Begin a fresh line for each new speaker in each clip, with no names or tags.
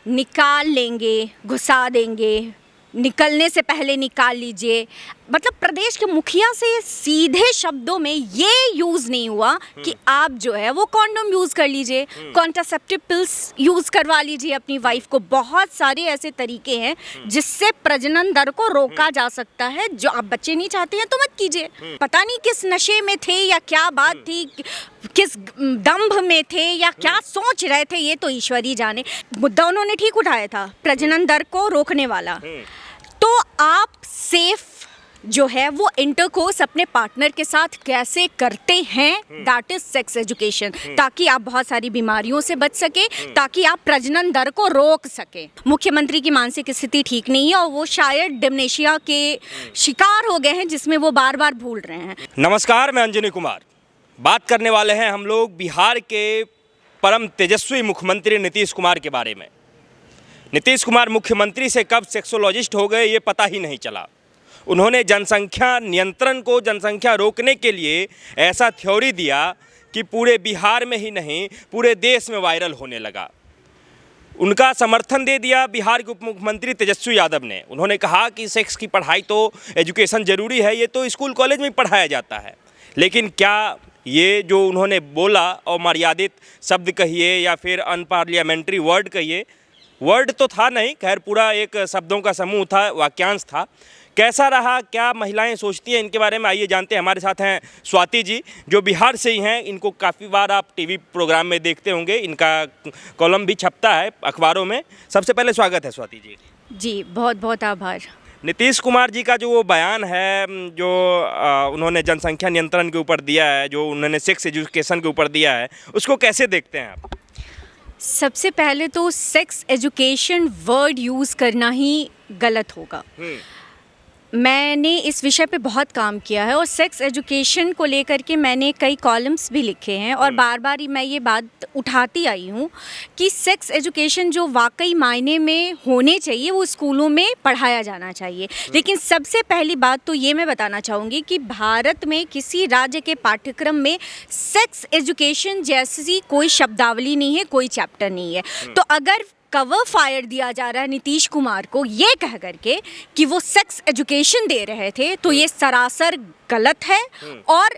निकाल लेंगे, घुसा देंगे, निकलने से पहले निकाल लीजिए। मतलब प्रदेश के मुखिया से सीधे शब्दों में ये यूज़ नहीं हुआ कि आप जो है वो कॉन्डोम यूज़ कर लीजिए, कॉन्ट्रासेप्टिव पिल्स यूज़ करवा लीजिए अपनी वाइफ को। बहुत सारे ऐसे तरीके हैं जिससे प्रजनन दर को रोका जा सकता है। जो आप बच्चे नहीं चाहते हैं तो मत कीजिए। पता नहीं किस नशे में थे या क्या बात थी, किस दंभ में थे या क्या सोच रहे थे, ये तो ईश्वर ही जाने। मुद्दा उन्होंने ठीक उठाया था, प्रजनन दर को रोकने वाला। तो आप सेफ जो है वो इंटरकोर्स अपने पार्टनर के साथ कैसे करते हैं, दैट इज सेक्स एजुकेशन, ताकि आप बहुत सारी बीमारियों से बच सके, ताकि आप प्रजनन दर को रोक सके। मुख्यमंत्री की मानसिक स्थिति ठीक नहीं है और वो शायद डिमेंशिया के शिकार हो गए हैं, जिसमें वो बार बार भूल रहे हैं।
नमस्कार, मैं अंजनी कुमार। बात करने वाले हैं हम लोग बिहार के परम तेजस्वी मुख्यमंत्री नीतीश कुमार के बारे में। नीतीश कुमार मुख्यमंत्री से कब सेक्सोलॉजिस्ट हो गए ये पता ही नहीं चला। उन्होंने जनसंख्या नियंत्रण को, जनसंख्या रोकने के लिए ऐसा थ्योरी दिया कि पूरे बिहार में ही नहीं पूरे देश में वायरल होने लगा। उनका समर्थन दे दिया बिहार के उप मुख्यमंत्री तेजस्वी यादव ने। उन्होंने कहा कि सेक्स की पढ़ाई तो, एजुकेशन ज़रूरी है, ये तो स्कूल कॉलेज में पढ़ाया जाता है। लेकिन क्या ये जो उन्होंने बोला, अमर्यादित शब्द कहिए या फिर अनपार्लियामेंट्री वर्ड कहिए, वर्ड तो था नहीं, खैर पूरा एक शब्दों का समूह था, वाक्यांश था। कैसा रहा, क्या महिलाएं सोचती हैं, इनके बारे में आइए जानते हैं। हमारे साथ हैं स्वाति जी, जो बिहार से ही हैं। इनको काफ़ी बार आप टीवी प्रोग्राम में देखते होंगे, इनका कॉलम भी छपता है अखबारों में। सबसे पहले स्वागत है स्वाति जी।
जी, बहुत बहुत आभार।
नीतीश कुमार जी का जो वो बयान है, जो उन्होंने जनसंख्या नियंत्रण के ऊपर दिया है, जो उन्होंने सेक्स एजुकेशन के ऊपर दिया है, उसको कैसे देखते हैं आप?
सबसे पहले तो सेक्स एजुकेशन वर्ड यूज़ करना ही गलत होगा। मैंने इस विषय पे बहुत काम किया है और सेक्स एजुकेशन को लेकर के मैंने कई कॉलम्स भी लिखे हैं और बार बार मैं ये बात उठाती आई हूँ कि सेक्स एजुकेशन जो वाकई मायने में होने चाहिए वो स्कूलों में पढ़ाया जाना चाहिए। लेकिन सबसे पहली बात तो ये मैं बताना चाहूँगी कि भारत में किसी राज्य के पाठ्यक्रम में सेक्स एजुकेशन जैसी कोई शब्दावली नहीं है, कोई चैप्टर नहीं है। तो अगर कवर फायर दिया जा रहा है नीतीश कुमार को ये कह करके कि वो सेक्स एजुकेशन दे रहे थे, तो ये सरासर गलत है। और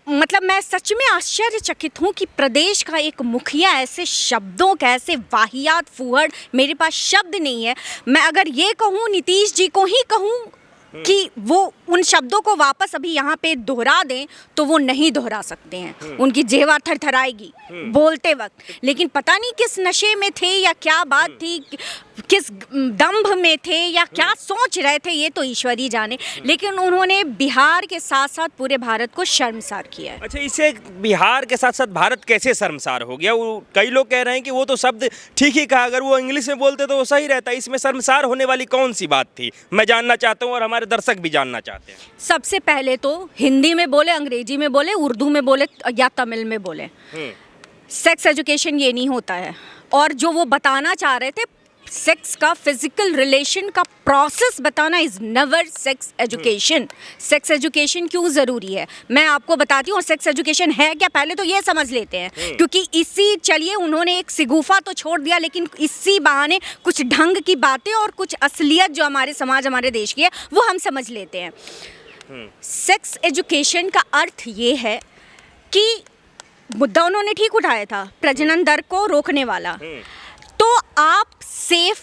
मतलब मैं सच में आश्चर्यचकित हूँ कि प्रदेश का एक मुखिया ऐसे शब्दों का, ऐसे वाहियात फूहड़, मेरे पास शब्द नहीं है। मैं अगर ये कहूँ, नीतीश जी को ही कहूँ कि वो उन शब्दों को वापस अभी यहाँ पे दोहरा दें तो वो नहीं दोहरा सकते हैं। उनकी जेवा थरथराएगी बोलते वक्त। लेकिन पता नहीं किस नशे में थे या क्या बात थी, किस दंभ में थे या क्या सोच रहे थे, ये तो ईश्वर ही जाने। लेकिन उन्होंने बिहार के साथ साथ पूरे भारत को शर्मसार किया है।
अच्छा, इससे बिहार के साथ साथ भारत कैसे शर्मसार हो गया? वो कई लोग कह रहे हैं कि वो तो शब्द ठीक ही कहा, अगर वो इंग्लिश में बोलते तो वो सही रहता। इसमें शर्मसार होने वाली कौन सी बात थी, मैं जानना चाहता हूँ और हमारे दर्शक भी जानना चाहते हैं।
सबसे पहले तो हिंदी में बोले, अंग्रेजी में बोले, उर्दू में बोले या तमिल में बोले, सेक्स एजुकेशन ये नहीं होता है। और जो वो बताना चाह रहे थे, सेक्स का फिजिकल रिलेशन का प्रोसेस बताना is never sex education. Sex education क्यों ज़रूरी है मैं आपको बताती हूँ। और सेक्स एजुकेशन है क्या, पहले तो ये समझ लेते हैं, क्योंकि इसी, चलिए उन्होंने एक सिगुफा तो छोड़ दिया, लेकिन इसी बहाने कुछ ढंग की बातें और कुछ असलियत जो हमारे समाज, हमारे देश की है, वो हम समझ लेते हैं। सेक्स एजुकेशन का अर्थ ये है कि मुद्दा उन्होंने ठीक उठाया था, प्रजनन दर को रोकने वाला। तो आप सेफ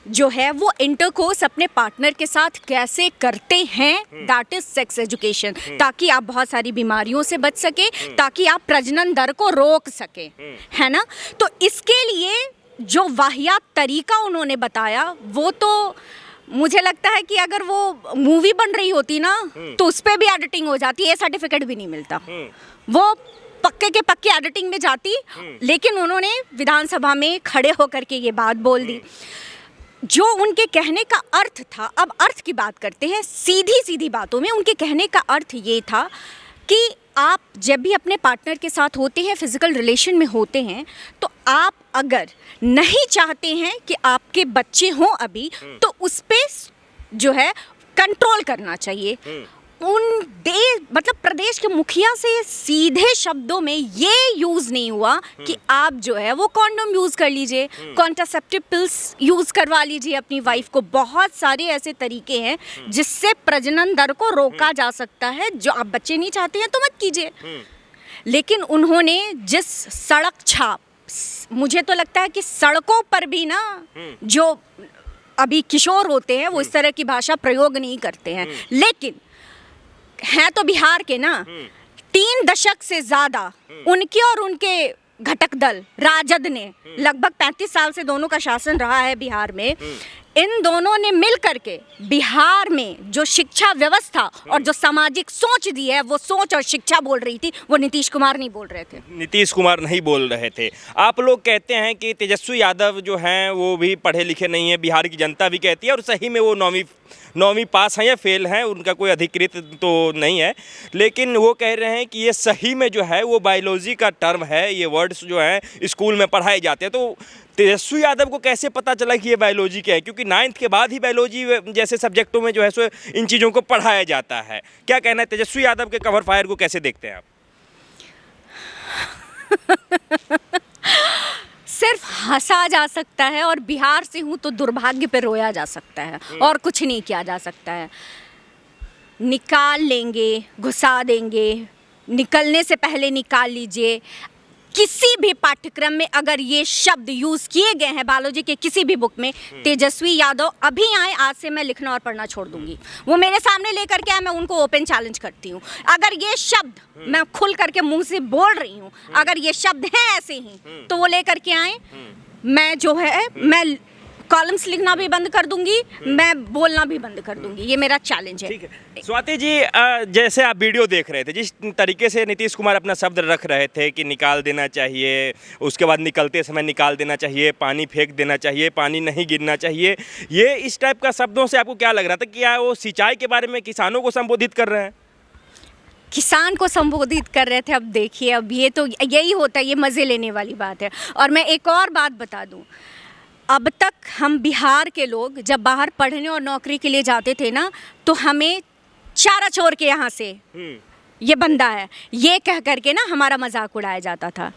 जो है वो इंटरकोर्स अपने पार्टनर के साथ कैसे करते हैं, दैट इज सेक्स एजुकेशन, ताकि आप बहुत सारी बीमारियों से बच सके, ताकि आप प्रजनन दर को रोक सके, है ना। तो इसके लिए जो वाहियात तरीका उन्होंने बताया, वो तो मुझे लगता है कि अगर वो मूवी बन रही होती ना तो उस पर भी एडिटिंग हो जाती है, सर्टिफिकेट भी नहीं मिलता, वो पक्के के पक्के एडिटिंग में जाती। लेकिन उन्होंने विधानसभा में खड़े होकर के ये बात बोल दी जो उनके कहने का अर्थ था। अब अर्थ की बात करते हैं सीधी सीधी बातों में। उनके कहने का अर्थ ये था कि आप जब भी अपने पार्टनर के साथ होते हैं, फिजिकल रिलेशन में होते हैं, तो आप अगर नहीं चाहते हैं कि आपके बच्चे हों अभी, तो उस पर जो है कंट्रोल करना चाहिए। मतलब प्रदेश के मुखिया से सीधे शब्दों में ये यूज नहीं हुआ कि आप जो है वो कॉन्डोम यूज कर लीजिए, कॉन्ट्रासेप्टिव पिल्स यूज करवा लीजिए अपनी वाइफ को। बहुत सारे ऐसे तरीके हैं जिससे प्रजनन दर को रोका जा सकता है। जो आप बच्चे नहीं चाहते हैं तो मत कीजिए। लेकिन उन्होंने जिस सड़क छाप, मुझे तो लगता है कि सड़कों पर भी ना जो अभी किशोर होते हैं वो इस तरह की भाषा प्रयोग नहीं करते हैं, लेकिन हैं तो बिहार के ना। 3 दशक से ज्यादा उनके और उनके घटक दल राजद ने, लगभग 35 साल से दोनों का शासन रहा है बिहार में, इन दोनों ने मिल करके बिहार में जो शिक्षा व्यवस्था और जो सामाजिक सोच दी है, वो सोच और शिक्षा बोल रही थी, वो नीतीश कुमार नहीं बोल रहे थे।
नीतीश कुमार नहीं बोल रहे थे। आप लोग कहते हैं कि तेजस्वी यादव जो हैं वो भी पढ़े लिखे नहीं हैं, बिहार की जनता भी कहती है, और सही में वो 9वीं पास हैं या फेल हैं, उनका कोई अधिकृत तो नहीं है, लेकिन वो कह रहे हैं कि ये सही में जो है वो बायोलॉजी का टर्म है, ये वर्ड्स जो हैं स्कूल में पढ़ाए जाते हैं। तो तेजस्वी यादव को कैसे पता चला कि ये बायोलॉजी क्या है? क्योंकि 9th के बाद ही बायोलॉजी जैसे सब्जेक्टों में जो है सो इन चीज़ों को पढ़ाया जाता है। क्या कहना है, तेजस्वी यादव के कवर फायर को कैसे देखते हैं आप?
सिर्फ हंसा जा सकता है, और बिहार से हूँ तो दुर्भाग्य पे रोया जा सकता है, और कुछ नहीं किया जा सकता है। निकाल लेंगे, घुसा देंगे, निकलने से पहले निकाल लीजिए। किसी भी पाठ्यक्रम में अगर ये शब्द यूज़ किए गए हैं बायोलॉजी के किसी भी बुक में, तेजस्वी यादव अभी आए, आज से मैं लिखना और पढ़ना छोड़ दूंगी। वो मेरे सामने लेकर के आए, मैं उनको ओपन चैलेंज करती हूँ। अगर ये शब्द मैं खुल करके मुंह से बोल रही हूँ, अगर ये शब्द हैं ऐसे ही, तो वो लेकर के आए। मैं जो है मैं कॉलम्स लिखना भी बंद कर दूंगी, मैं बोलना भी बंद कर दूंगी। ये मेरा चैलेंज है।
ठीक है स्वाति जी, जैसे आप वीडियो देख रहे थे, जिस तरीके से नीतीश कुमार अपना शब्द रख रहे थे कि निकाल देना चाहिए, उसके बाद निकलते समय निकाल देना चाहिए, पानी फेंक देना चाहिए, पानी नहीं गिरना चाहिए, ये इस टाइप का शब्दों से आपको क्या लग रहा था? क्या वो सिंचाई के बारे में किसानों को संबोधित कर रहे हैं?
किसान को संबोधित कर रहे थे। अब देखिए, अब ये तो यही होता है, ये मज़े लेने वाली बात है। और मैं एक और बात बता दूं, अब तक हम बिहार के लोग जब बाहर पढ़ने और नौकरी के लिए जाते थे ना, तो हमें चारा चोर के यहाँ से ये बंदा है ये कह करके ना हमारा मजाक उड़ाया जाता था।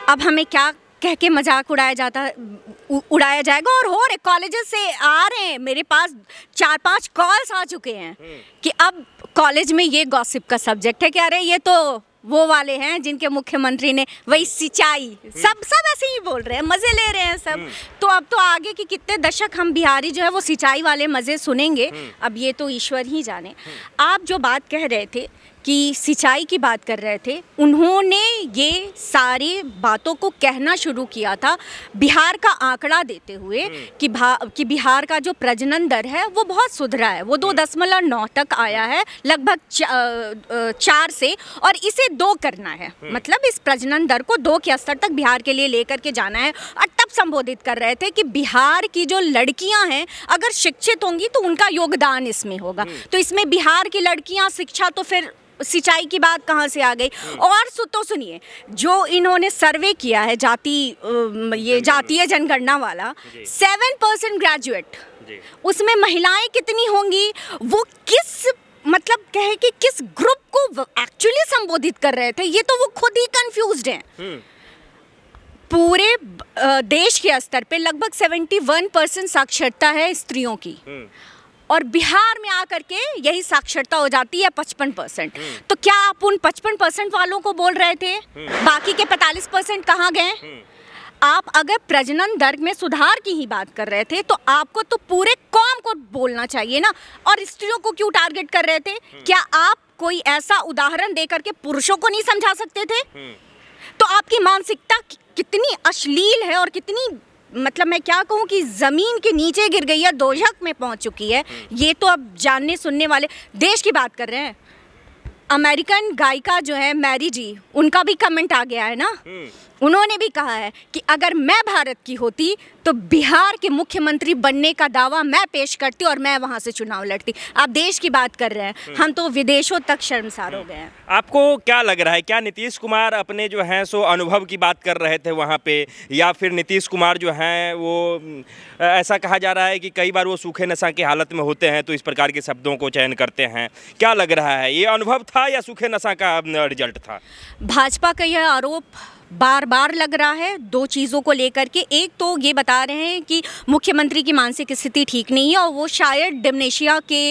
अब हमें क्या कह के मजाक उड़ाया जाएगा? और हो रहे, कॉलेजेस से आ रहे हैं, मेरे पास 4-5 कॉल्स आ चुके हैं कि अब कॉलेज में ये गॉसिप का सब्जेक्ट है कि अरे ये तो वो वाले हैं जिनके मुख्यमंत्री ने वही सिंचाई, सब ऐसे ही बोल रहे हैं, मज़े ले रहे हैं सब। तो अब तो आगे की कितने दशक हम बिहारी जो है वो सिंचाई वाले मज़े सुनेंगे, अब ये तो ईश्वर ही जाने। आप जो बात कह रहे थे कि सिंचाई की बात कर रहे थे, उन्होंने ये सारी बातों को कहना शुरू किया था बिहार का आंकड़ा देते हुए कि बिहार का जो प्रजनन दर है वो बहुत सुधरा है, वो 2.9 तक आया है, लगभग 4 से, और इसे 2 करना है। मतलब इस प्रजनन दर को 2 के स्तर तक बिहार के लिए लेकर के जाना है। और तब संबोधित कर रहे थे कि बिहार की जो लड़कियां हैं अगर शिक्षित होंगी तो उनका योगदान इसमें होगा। तो इसमें बिहार की लड़कियां शिक्षा, तो फिर सिंचाई की बात कहाँ से आ गई? और तो सुनिए, जो इन्होंने सर्वे किया है जातीय जनगणना वाला, 7% ग्रेजुएट, उसमें महिलाएं कितनी होंगी? वो किस मतलब कहे कि किस ग्रुप को एक्चुअली संबोधित कर रहे थे, ये तो वो खुद ही कंफ्यूज्ड हैं। पूरे देश के स्तर पे लगभग 71% साक्षरता है स्त्रियों की, और बिहार में आकर के यही साक्षरता हो जाती है 55%। तो क्या आप उन 55% वालों को बोल रहे थे? बाकी के 45% कहाँ गए? आप अगर प्रजनन दर में सुधार की ही बात कर रहे थे तो आपको तो पूरे कौम को बोलना चाहिए ना, और स्त्रियों को क्यों टारगेट कर रहे थे? क्या आप कोई ऐसा उदाहरण देकर के पुरुषों को नहीं समझा सकते थे? तो आपकी मानसिकता कितनी अश्लील है और कितनी, मतलब मैं क्या कहूँ कि ज़मीन के नीचे गिर गई है, दोजख में पहुँच चुकी है। ये तो अब जानने सुनने वाले देश की बात कर रहे हैं। अमेरिकन गायिका जो है मैरी जी, उनका भी कमेंट आ गया है ना, उन्होंने भी कहा है कि अगर मैं भारत की होती तो बिहार के मुख्यमंत्री बनने का दावा मैं पेश करती और मैं वहां से चुनाव लड़ती। आप देश की बात कर रहे हैं, हम तो विदेशों तक शर्मसार हो गए हैं।
आपको क्या लग रहा है, क्या नीतीश कुमार अपने जो हैं सो अनुभव की बात कर रहे थे वहाँ पे, या फिर नीतीश कुमार जो हैं वो ऐसा कहा जा रहा है कि कई बार वो सूखे नशा की हालत में होते हैं तो इस प्रकार के शब्दों को चयन करते हैं? क्या लग रहा है, ये अनुभव था या सूखे नशा का रिजल्ट था?
भाजपा का यह आरोप बार बार लग रहा है दो चीज़ों को लेकर के। एक तो ये बता रहे हैं कि मुख्यमंत्री की मानसिक स्थिति ठीक नहीं है और वो शायद डिमेंशिया के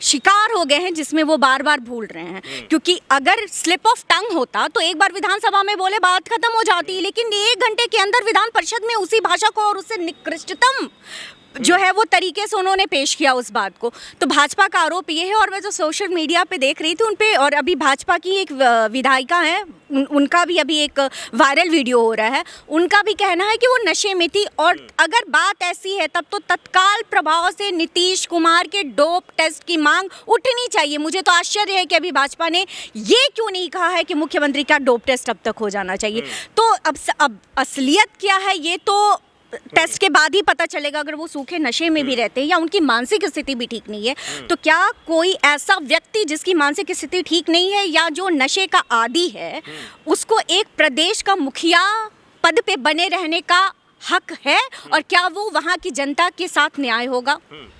शिकार हो गए हैं, जिसमें वो बार बार भूल रहे हैं। क्योंकि अगर स्लिप ऑफ टंग होता तो एक बार विधानसभा में बोले बात खत्म हो जाती, लेकिन 1 घंटे के अंदर विधान परिषद में उसी भाषा को और उससे निकृष्टतम जो है वो तरीके से उन्होंने पेश किया उस बात को। तो भाजपा का आरोप ये है, और मैं जो सोशल मीडिया पे देख रही थी उन पे, और अभी भाजपा की एक विधायिका है उनका भी अभी एक वायरल वीडियो हो रहा है, उनका भी कहना है कि वो नशे में थी। और अगर बात ऐसी है तब तो तत्काल प्रभाव से नीतीश कुमार के डोप टेस्ट की मांग उठनी चाहिए। मुझे तो आश्चर्य है कि अभी भाजपा ने ये क्यों नहीं कहा है कि मुख्यमंत्री का डोप टेस्ट अब तक हो जाना चाहिए। तो अब असलियत क्या है ये तो टेस्ट के बाद ही पता चलेगा। अगर वो सूखे नशे में भी रहते हैं या उनकी मानसिक स्थिति भी ठीक नहीं है, तो क्या कोई ऐसा व्यक्ति जिसकी मानसिक स्थिति ठीक नहीं है या जो नशे का आदी है, उसको एक प्रदेश का मुखिया पद पे बने रहने का हक है? और क्या वो वहाँ की जनता के साथ न्याय होगा?